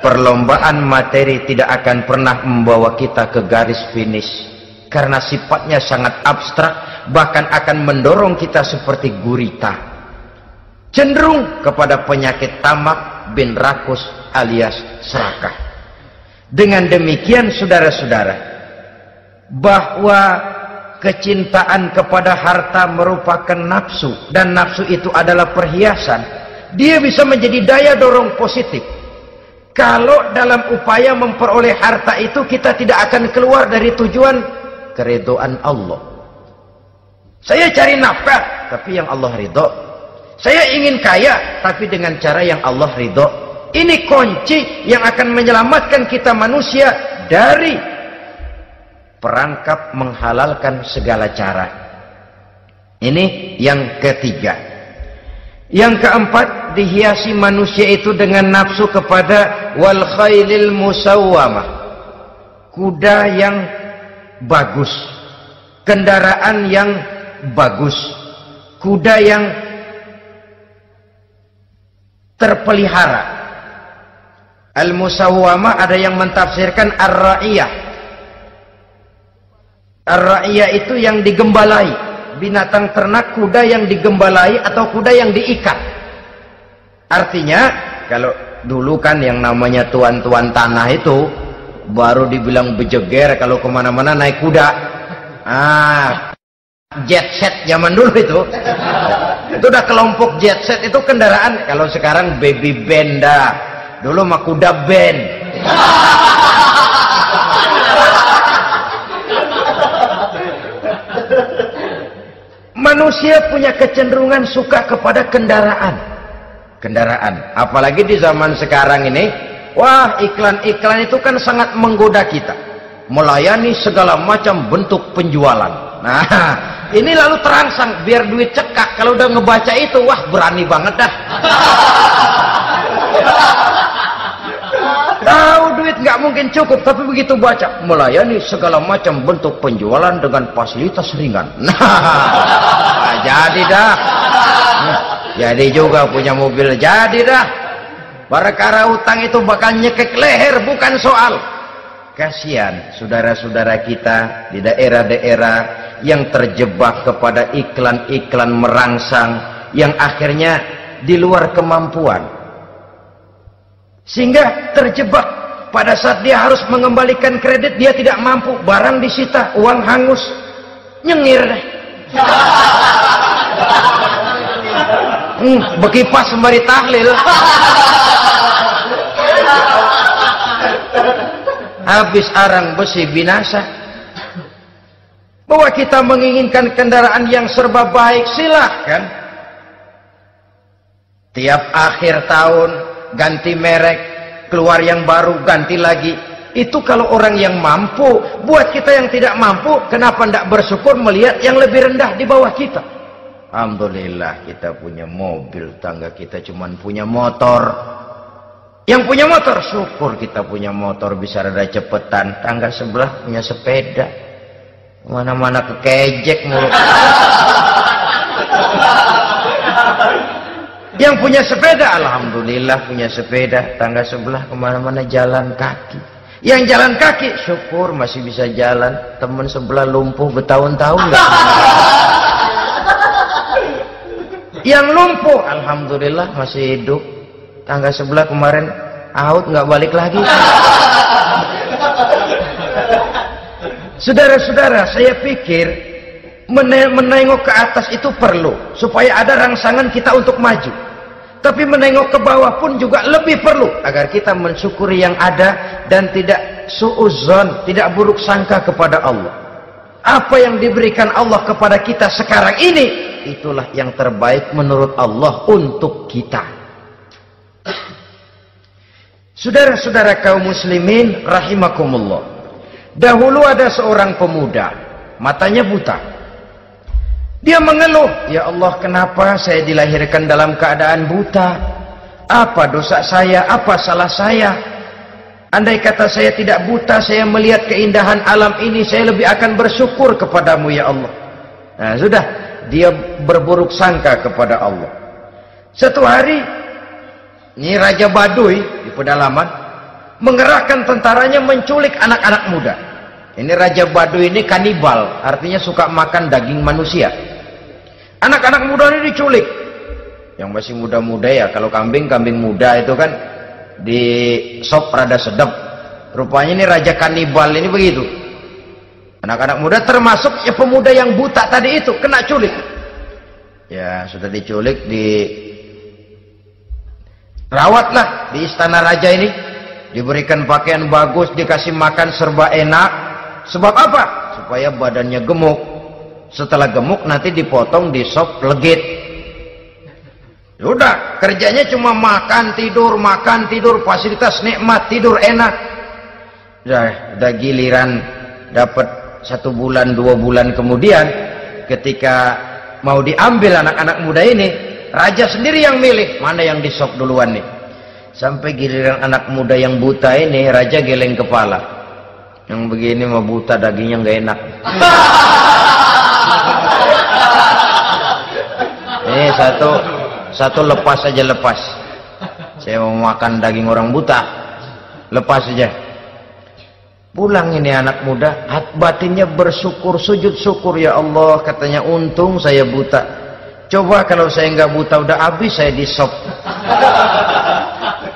Perlombaan materi tidak akan pernah membawa kita ke garis finish, karena sifatnya sangat abstrak, bahkan akan mendorong kita seperti gurita, cenderung kepada penyakit tamak bin rakus alias serakah. Dengan demikian, saudara-saudara, bahwa kecintaan kepada harta merupakan nafsu, dan nafsu itu adalah perhiasan, dia bisa menjadi daya dorong positif. Kalau dalam upaya memperoleh harta itu kita tidak akan keluar dari tujuan keridhaan Allah. Saya cari nafkah, tapi yang Allah ridho. Saya ingin kaya, tapi dengan cara yang Allah ridho. Ini kunci yang akan menyelamatkan kita manusia dari perangkap menghalalkan segala cara. Ini yang ketiga. Yang keempat, dihiasi manusia itu dengan nafsu kepada wal khailil musawwamah, kuda yang bagus, kendaraan yang bagus, kuda yang terpelihara. Al-musawwamah ada yang mentafsirkan ar-ra'iyah. Ar-ra'iyah itu yang digembalai, binatang ternak, kuda yang digembalai atau kuda yang diikat. Artinya, kalau dulu kan yang namanya tuan-tuan tanah itu baru dibilang bejeger kalau kemana-mana naik kuda. Jet set zaman dulu itu udah kelompok jet set, itu kendaraan. Kalau sekarang baby benda, dulu mah kuda band. Manusia punya kecenderungan suka kepada kendaraan, apalagi di zaman sekarang ini. Wah, iklan-iklan itu kan sangat menggoda kita, melayani segala macam bentuk penjualan. Nah, ini lalu terangsang biar duit cekak. Kalau udah ngebaca itu, wah berani banget dah. Tahu duit nggak mungkin cukup, tapi begitu baca melayani segala macam bentuk penjualan dengan fasilitas ringan. Nah, jadi dah. Jadi juga punya mobil, jadi dah. Perkara utang itu bakal nyekek leher, bukan soal. Kasihan saudara-saudara kita di daerah-daerah yang terjebak kepada iklan-iklan merangsang yang akhirnya di luar kemampuan, sehingga terjebak pada saat dia harus mengembalikan kredit, dia tidak mampu, barang disita, uang hangus, nyengir deh. Bekipas sembari tahlil. Habis arang besi binasa. Bahwa kita menginginkan kendaraan yang serba baik, silahkan. Tiap akhir tahun ganti merek, keluar yang baru, ganti lagi. Itu kalau orang yang mampu. Buat kita yang tidak mampu, kenapa tidak bersyukur melihat yang lebih rendah di bawah kita? Alhamdulillah kita punya mobil, tangga kita cuman punya motor. Yang punya motor, syukur kita punya motor bisa rada cepetan. Tangga sebelah punya sepeda, mana-mana kekejek mulu. Yang punya sepeda, alhamdulillah punya sepeda. Tangga sebelah kemana-mana jalan kaki. Yang jalan kaki, syukur masih bisa jalan. Temen sebelah lumpuh bertahun-tahun nggak. Yang lumpuh, alhamdulillah masih hidup. Tangga sebelah kemarin out nggak balik lagi. Saudara-saudara, saya pikir menengok ke atas itu perlu supaya ada rangsangan kita untuk maju. Tapi menengok ke bawah pun juga lebih perlu agar kita mensyukuri yang ada dan tidak suudzon, tidak buruk sangka kepada Allah. Apa yang diberikan Allah kepada kita sekarang ini, itulah yang terbaik menurut Allah untuk kita. Saudara-saudara kaum muslimin rahimakumullah. Dahulu ada seorang pemuda, matanya buta. Dia mengeluh, ya Allah, kenapa saya dilahirkan dalam keadaan buta? Apa dosa saya? Apa salah saya? Andai kata saya tidak buta, saya melihat keindahan alam ini, saya lebih akan bersyukur kepadamu ya Allah. Nah sudah, dia berburuk sangka kepada Allah. Satu hari, ini Raja Baduy di pedalaman mengerahkan tentaranya menculik anak-anak muda. Ini Raja Baduy ini kanibal, artinya suka makan daging manusia. Anak-anak muda ini diculik. Yang masih muda-muda ya, kalau kambing muda itu kan di sop rada sedap. Rupanya ini Raja kanibal ini begitu. Anak-anak muda termasuk ya pemuda yang buta tadi itu kena culik. Ya sudah diculik, dirawatlah di istana raja ini, diberikan pakaian bagus, dikasih makan serba enak. Sebab apa? Supaya badannya gemuk. Setelah gemuk nanti dipotong di sop legit. Udah, kerjanya cuma makan tidur, fasilitas nikmat, tidur enak. Udah giliran dapat 1 bulan 2 bulan kemudian, ketika mau diambil anak-anak muda ini, raja sendiri yang milih mana yang di sop duluan nih. Sampai giliran anak muda yang buta ini, raja geleng kepala. Yang begini mah buta, dagingnya nggak enak. Ini satu lepas saja, lepas. Saya mau makan daging orang buta, lepas saja. Pulang ini anak muda, batinnya bersyukur, sujud syukur, ya Allah, katanya untung saya buta. Coba kalau saya nggak buta udah habis saya di sop.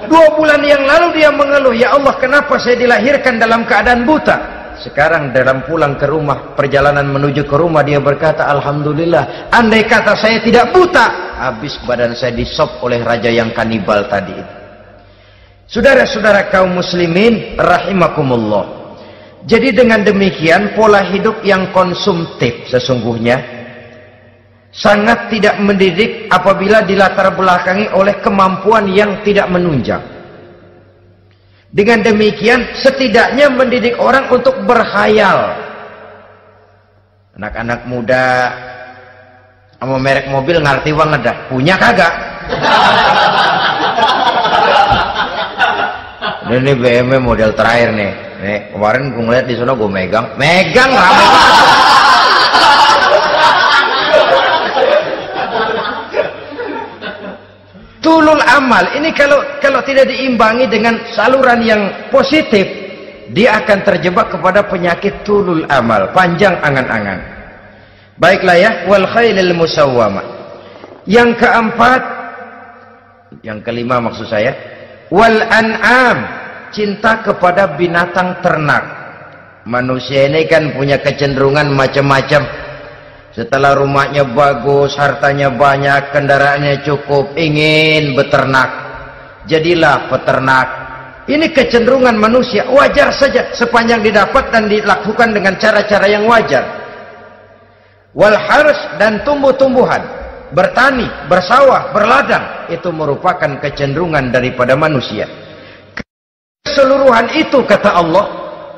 2 bulan yang lalu dia mengeluh, ya Allah, kenapa saya dilahirkan dalam keadaan buta? Sekarang dalam pulang ke rumah, perjalanan menuju ke rumah, dia berkata, alhamdulillah, andai kata saya tidak buta, habis badan saya disop oleh raja yang kanibal tadi. Saudara-saudara kaum muslimin rahimakumullah. Jadi dengan demikian pola hidup yang konsumtif sesungguhnya sangat tidak mendidik apabila dilatar belakangi oleh kemampuan yang tidak menunjang. Dengan demikian setidaknya mendidik orang untuk berkhayal. Anak-anak muda sama merek mobil ngerti banget dah, punya kagak? Ini BMW model terakhir nih. Nih kemarin gue ngeliat di sana, gue megang ramai. Tulul amal ini kalau tidak diimbangi dengan saluran yang positif, dia akan terjebak kepada penyakit tulul amal, panjang angan-angan. Baiklah ya, wal khailil musawwamah. Yang keempat, yang kelima maksud saya, wal an'am, cinta kepada binatang ternak. Manusia ini kan punya kecenderungan macam-macam. Setelah rumahnya bagus, hartanya banyak, kendaraannya cukup, ingin beternak. Jadilah peternak. Ini kecenderungan manusia, wajar saja sepanjang didapat dan dilakukan dengan cara-cara yang wajar. Wal hars, dan tumbuh-tumbuhan, bertani, bersawah, berladang, itu merupakan kecenderungan daripada manusia. Keseluruhan itu kata Allah,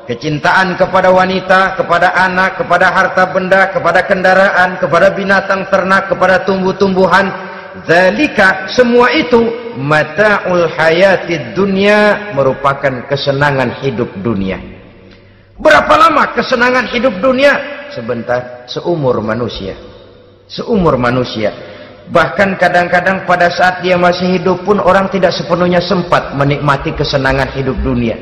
kecintaan kepada wanita, kepada anak, kepada harta benda, kepada kendaraan, kepada binatang ternak, kepada tumbuh-tumbuhan, dzalika, semua itu mata'ul hayatid dunya, merupakan kesenangan hidup dunia. Berapa lama kesenangan hidup dunia? Sebentar, seumur manusia. Seumur manusia. Bahkan kadang-kadang pada saat dia masih hidup pun orang tidak sepenuhnya sempat menikmati kesenangan hidup dunia.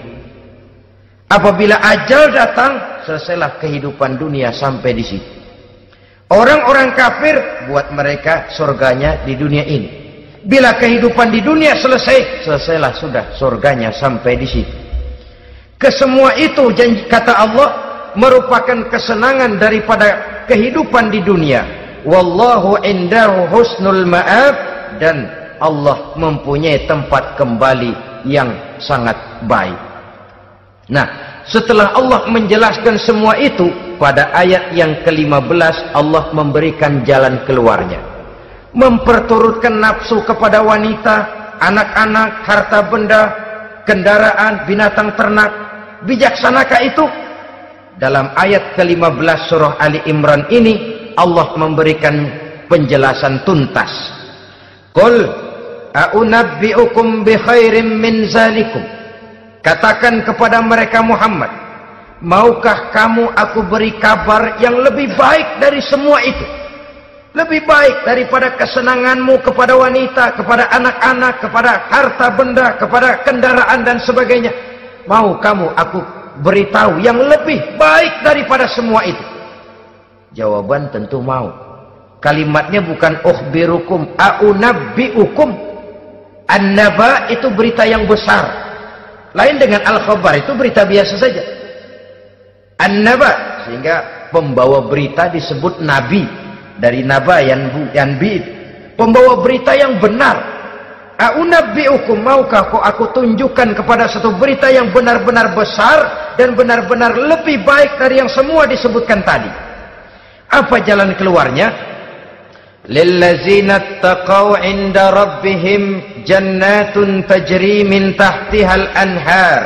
Apabila ajal datang, selesailah kehidupan dunia sampai di situ. Orang-orang kafir, buat mereka surganya di dunia ini. Bila kehidupan di dunia selesai, selesailah sudah surganya sampai di situ. Kesemua itu janji kata Allah merupakan kesenangan daripada kehidupan di dunia. Wallahu indahu husnul ma'ab, dan Allah mempunyai tempat kembali yang sangat baik. Nah, setelah Allah menjelaskan semua itu, pada ayat yang ke-15 Allah memberikan jalan keluarnya. Memperturutkan nafsu kepada wanita, anak-anak, harta benda, kendaraan, binatang ternak. Bijaksanakah itu? Dalam ayat ke-15 surah Ali Imran ini Allah memberikan penjelasan tuntas. Qul a'unabbi'ukum bi khairim min zalikum. Katakan kepada mereka Muhammad, maukah kamu aku beri kabar yang lebih baik dari semua itu? Lebih baik daripada kesenanganmu kepada wanita, kepada anak-anak, kepada harta benda, kepada kendaraan dan sebagainya. Mau kamu aku beritahu yang lebih baik daripada semua itu? Jawaban tentu mau. Kalimatnya bukan ukhbirukum, a'unabbi'ukum. An-naba itu berita yang besar. Lain dengan al-khabar, itu berita biasa saja. An-naba, sehingga pembawa berita disebut nabi. Dari naba yanbi, pembawa berita yang benar. A'unabbi'ukum, maukah aku tunjukkan kepada satu berita yang benar-benar besar dan benar-benar lebih baik dari yang semua disebutkan tadi. Apa jalan keluarnya? Lillazina taqaw 'inda rabbihim jannatun tajri min tahtihal anhar.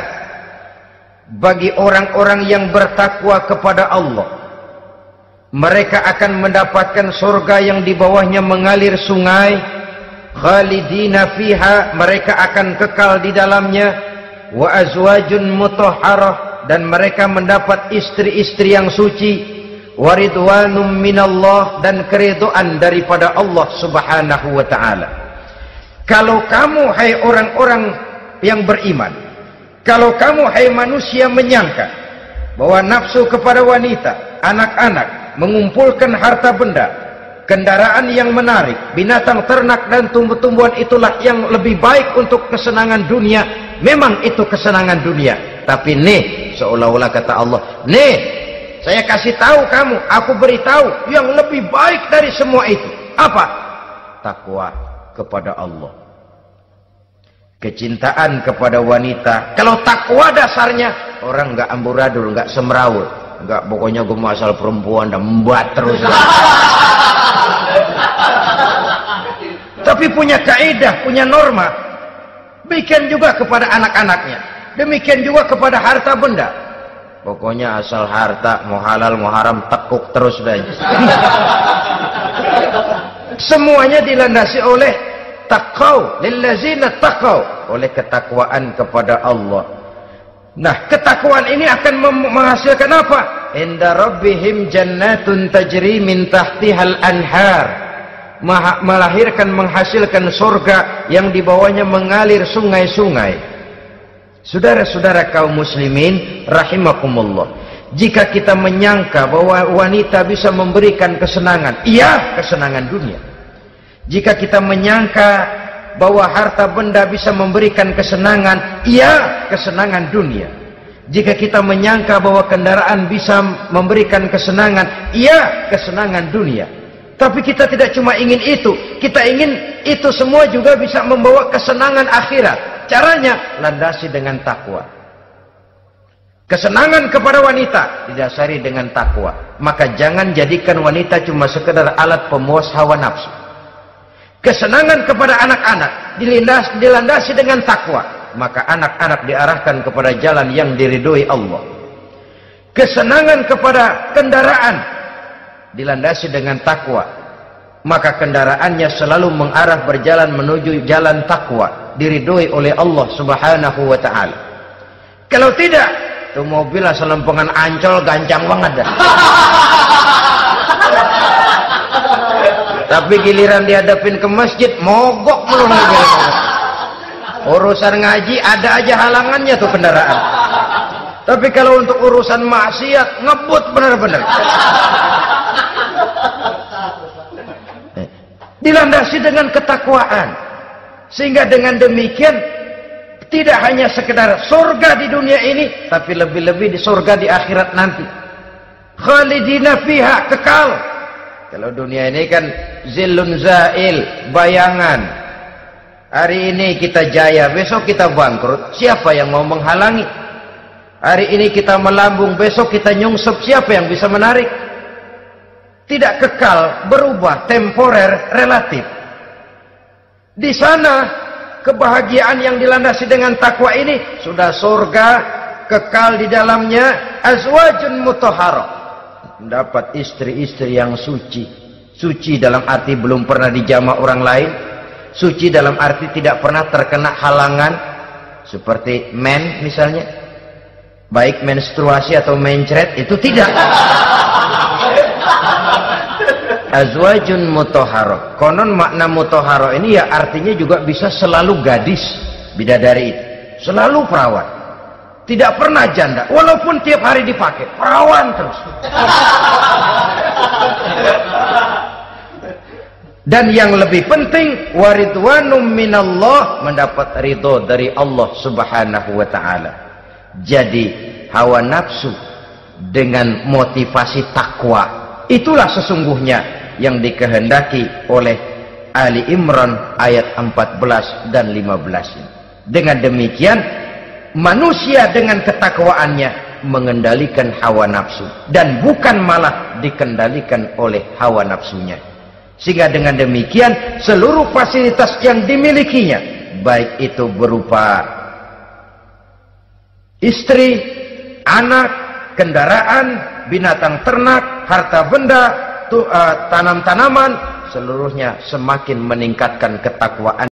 Bagi orang-orang yang bertakwa kepada Allah, mereka akan mendapatkan surga yang di bawahnya mengalir sungai. Khalidina fiha, mereka akan kekal di dalamnya. Wa azwajun mutahharah, dan mereka mendapat istri-istri yang suci. Waridwanum minallah, dan keridhaan daripada Allah subhanahu wa ta'ala. Kalau kamu hai orang-orang yang beriman, kalau kamu hai manusia menyangka bahwa nafsu kepada wanita, anak-anak, mengumpulkan harta benda, kendaraan yang menarik, binatang ternak dan tumbuh-tumbuhan itulah yang lebih baik untuk kesenangan dunia, memang itu kesenangan dunia. Tapi nih, seolah-olah kata Allah, nih saya kasih tahu kamu, aku beritahu yang lebih baik dari semua itu. Apa? Takwa kepada Allah. Kecintaan kepada wanita. Kalau takwa dasarnya, orang nggak amburadul, nggak semrawut, nggak pokoknya gue asal perempuan dan membuat terus. Tapi punya kaidah, punya norma. Demikian juga kepada anak-anaknya. Demikian juga kepada harta benda. Pokoknya asal harta, mau halal mau haram, tekuk terus dah. Semuanya dilandasi oleh taqaw, lillazina taqaw, oleh ketakwaan kepada Allah. Nah, ketakwaan ini akan menghasilkan apa? Inda rabbihim jannatun tajri min tahtihal anhar. Melahirkan, menghasilkan surga yang di bawahnya mengalir sungai-sungai. Saudara-saudara kaum muslimin rahimakumullah, jika kita menyangka bahwa wanita bisa memberikan kesenangan, iya, kesenangan dunia. Jika kita menyangka bahwa harta benda bisa memberikan kesenangan, iya, kesenangan dunia. Jika kita menyangka bahwa kendaraan bisa memberikan kesenangan, iya, kesenangan dunia. Tapi kita tidak cuma ingin itu, kita ingin itu semua juga bisa membawa kesenangan akhirat. Caranya landasi dengan takwa. Kesenangan kepada wanita didasari dengan takwa. Maka jangan jadikan wanita cuma sekedar alat pemuas hawa nafsu. Kesenangan kepada anak-anak dilandasi dengan takwa. Maka anak-anak diarahkan kepada jalan yang diridhoi Allah. Kesenangan kepada kendaraan dilandasi dengan takwa. Maka kendaraannya selalu mengarah berjalan menuju jalan takwa, diridhoi oleh Allah subhanahu wa ta'ala. Kalau tidak, itu mobil asal lempengan Ancol gancang banget dah. Tapi giliran dihadapin ke masjid, mogok melulu. Urusan ngaji ada aja halangannya tuh kendaraan. Tapi kalau untuk urusan maksiat, ngebut benar-benar. Dilandasi dengan ketakwaan. Sehingga dengan demikian tidak hanya sekedar surga di dunia ini, tapi lebih-lebih di surga di akhirat nanti. Khalidina fiha, kekal. Kalau dunia ini kan zillun zail, bayangan. Hari ini kita jaya, besok kita bangkrut. Siapa yang mau menghalangi? Hari ini kita melambung, besok kita nyungsep. Siapa yang bisa menarik? Tidak kekal, berubah, temporer, relatif. Di sana kebahagiaan yang dilandasi dengan takwa ini sudah surga, kekal di dalamnya, azwajun mutahharah, mendapat istri-istri yang suci. Suci dalam arti belum pernah dijamah orang lain, suci dalam arti tidak pernah terkena halangan seperti men misalnya, baik menstruasi atau mencret, itu tidak. Azwajun mutahharah. Konon makna mutahharah ini ya artinya juga bisa selalu gadis, bidadari itu, selalu perawan, tidak pernah janda, walaupun tiap hari dipakai, perawan terus. Dan yang lebih penting, waridwanum minallah, mendapat ridho dari Allah Subhanahu wa taala. Jadi hawa nafsu dengan motivasi takwa, itulah sesungguhnya yang dikehendaki oleh Ali Imran ayat 14 dan 15 ini. Dengan demikian manusia dengan ketakwaannya mengendalikan hawa nafsu dan bukan malah dikendalikan oleh hawa nafsunya. Sehingga dengan demikian seluruh fasilitas yang dimilikinya, baik itu berupa istri, anak, kendaraan, binatang ternak, harta benda, tanam-tanaman, seluruhnya semakin meningkatkan ketakwaan